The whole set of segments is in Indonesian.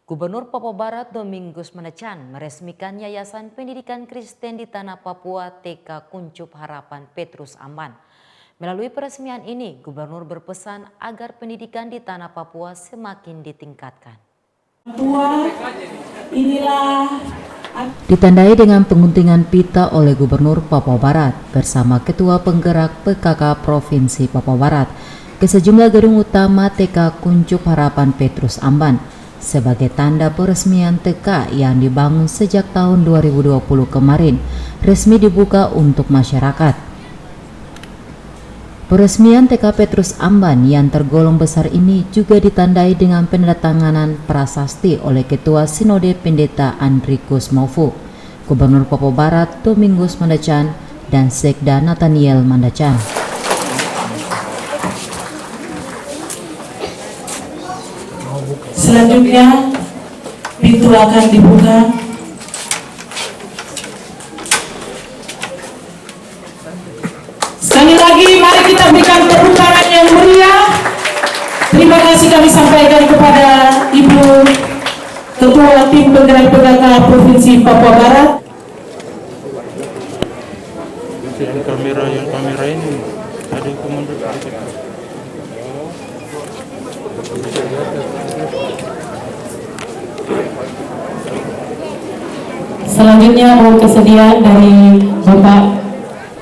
Gubernur Papua Barat Domingus Mandacan meresmikan Yayasan Pendidikan Kristen di Tanah Papua TK Kuncup Harapan Petrus Amban. Melalui peresmian ini, Gubernur berpesan agar pendidikan di Tanah Papua semakin ditingkatkan. Ditandai dengan penguntingan pita oleh Gubernur Papua Barat bersama Ketua Penggerak PKK Provinsi Papua Barat ke sejumlah gedung utama TK Kuncup Harapan Petrus Amban sebagai tanda peresmian TK yang dibangun sejak tahun 2020 kemarin resmi dibuka untuk masyarakat. Peresmian TK Petrus Amban yang tergolong besar ini juga ditandai dengan penandatanganan prasasti oleh Ketua Sinode Pendeta Andrikus Maufu, Gubernur Papua Barat Domingus Mandacan, dan Sekda Nathaniel Mandacan. Selanjutnya, pintu akan dibuka. Sekali lagi, mari kita berikan tepuk tangan yang meriah. Terima kasih kami sampaikan kepada Ibu Ketua Tim Penggerak PKK Provinsi Papua Barat. Yang kamera ini ada komando. Selanjutnya mohon kesediaan dari Bapak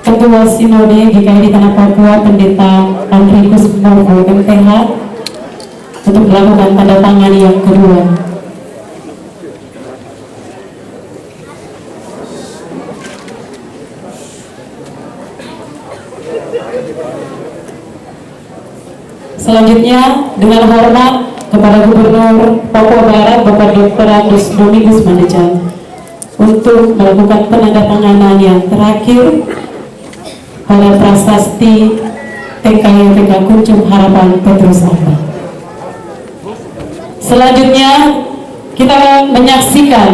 Ketua Sinode GKI di Tanah Papua Pendeta Andrikus Maufu MPH untuk melakukan tanda tangan yang kedua. Selanjutnya dengan hormat kepada Gubernur Papua Barat Bapak Dr. Domingus Mandacan untuk melakukan penandatanganan yang terakhir pada prasasti TK Kuncup Harapan Petrus Amban. Selanjutnya kita menyaksikan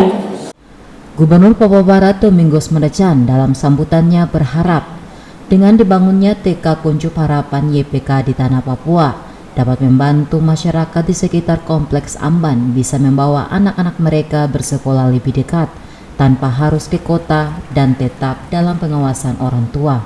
Gubernur Papua Barat Domingus Mandacan dalam sambutannya berharap dengan dibangunnya TK Kuncup Harapan YPK di Tanah Papua dapat membantu masyarakat di sekitar Kompleks Amban bisa membawa anak-anak mereka bersekolah lebih dekat tanpa harus ke kota dan tetap dalam pengawasan orang tua.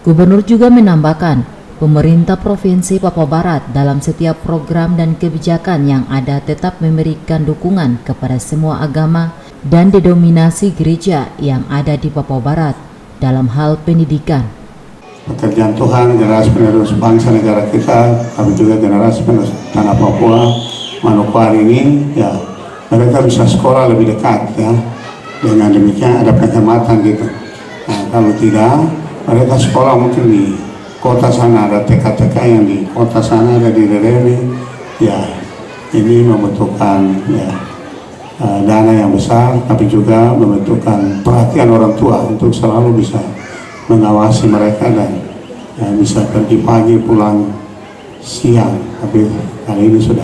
Gubernur juga menambahkan, pemerintah Provinsi Papua Barat dalam setiap program dan kebijakan yang ada tetap memberikan dukungan kepada semua agama dan didominasi gereja yang ada di Papua Barat dalam hal pendidikan. Pekerjaan Tuhan, generasi penerus bangsa negara kita, tapi juga generasi penerus Tanah Papua, Manokwari ini, ya mereka bisa sekolah lebih dekat, ya. Dengan demikian ada penghematan gitu. Nah, kalau tidak, mereka sekolah mungkin di kota sana, ada TK-TK yang di kota sana, ada di Rereni, ya ini membutuhkan ya dana yang besar, tapi juga membutuhkan perhatian orang tua untuk selalu bisa mengawasi mereka dan ya, bisa pergi pagi pulang siang. Tapi kali ini sudah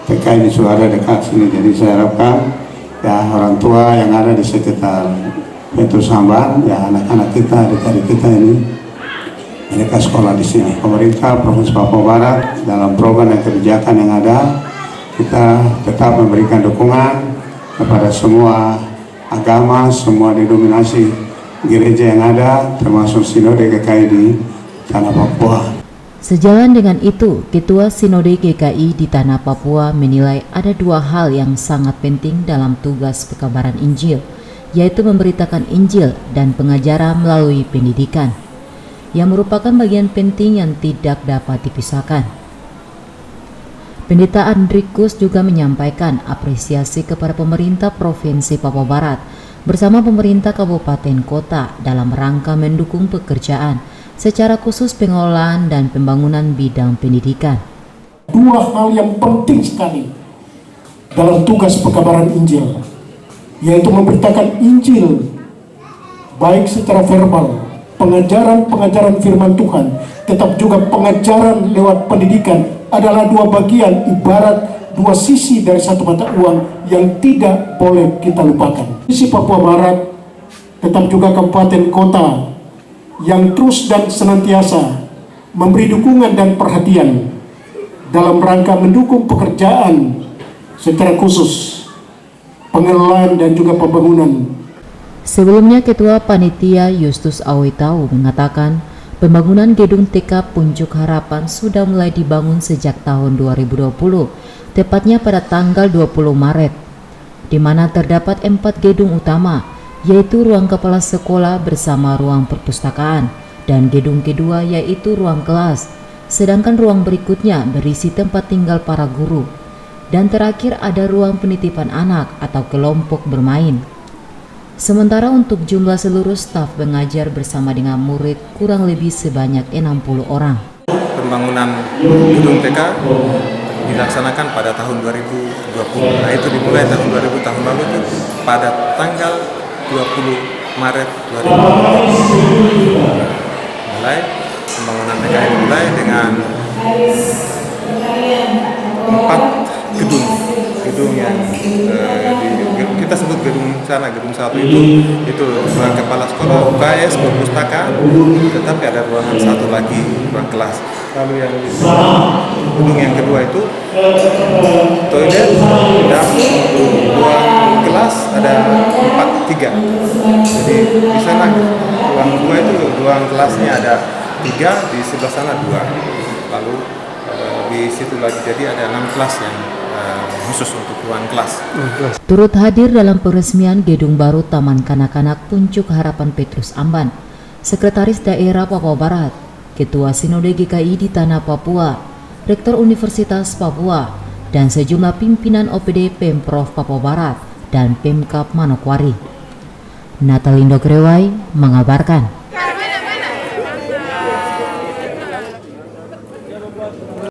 TK ini sudah ada dekat sini, jadi saya harapkan ya orang tua yang ada di sekitar Petrus Amban, ya anak-anak kita, adik-adik kita ini mereka sekolah di sini. Pemerintah Provinsi Papua Barat dalam program dan kebijakan yang ada, kita tetap memberikan dukungan kepada semua agama, semua didominasi gereja yang ada, termasuk Sinode GKI di Tanah Papua. Sejalan dengan itu, Ketua Sinode GKI di Tanah Papua menilai ada dua hal yang sangat penting dalam tugas pekabaran Injil, yaitu memberitakan Injil dan pengajaran melalui pendidikan, yang merupakan bagian penting yang tidak dapat dipisahkan. Pendeta Andrikus juga menyampaikan apresiasi kepada pemerintah Provinsi Papua Barat bersama pemerintah kabupaten kota dalam rangka mendukung pekerjaan secara khusus pengelolaan dan pembangunan bidang pendidikan. Dua hal yang penting sekali dalam tugas pekabaran Injil, yaitu memberitakan Injil baik secara verbal, pengajaran firman Tuhan, tetap juga pengajaran lewat pendidikan adalah dua bagian, ibarat dua sisi dari satu mata uang yang tidak boleh kita lupakan. Sisi Papua Barat, tetap juga kabupaten kota yang terus dan senantiasa memberi dukungan dan perhatian dalam rangka mendukung pekerjaan secara khusus pengelolaan dan juga pembangunan. Sebelumnya, Ketua Panitia Justus Awitau mengatakan pembangunan gedung TK Puncuk Harapan sudah mulai dibangun sejak tahun 2020, tepatnya pada tanggal 20 Maret, di mana terdapat 4 gedung utama, yaitu ruang kepala sekolah bersama ruang perpustakaan, dan gedung kedua yaitu ruang kelas, sedangkan ruang berikutnya berisi tempat tinggal para guru, dan terakhir ada ruang penitipan anak atau kelompok bermain. Sementara untuk jumlah seluruh staf mengajar bersama dengan murid kurang lebih sebanyak 60 orang. Pembangunan gedung TK dilaksanakan pada tahun 2020. Nah, itu dimulai tahun 2000 tahun lalu itu pada tanggal 20 Maret 2020. Mulai pembangunan TK dimulai dengan 4 gedung yang kita sebut gedung sana, gedung 1 itu ruang kepala sekolah, UKS, perpustakaan, tetapi ada ruangan 1 lagi, ruang kelas. Lalu yang gedung yang kedua itu toilet dan ruang kelas ada 3. Jadi di sana ruang 2 itu ruang kelasnya ada 3, di sebelah sana 2. Lalu di situ lagi, jadi ada 6 kelas yang khusus untuk ruang kelas. Turut hadir dalam peresmian gedung baru Taman Kanak-kanak Puncuk Harapan Petrus Amban, Sekretaris Daerah Papua Barat, Ketua Sinode GKI di Tanah Papua, Rektor Universitas Papua, dan sejumlah pimpinan OPD Pemprov Papua Barat dan Pemkab Manokwari. Natalindo Grewai mengabarkan.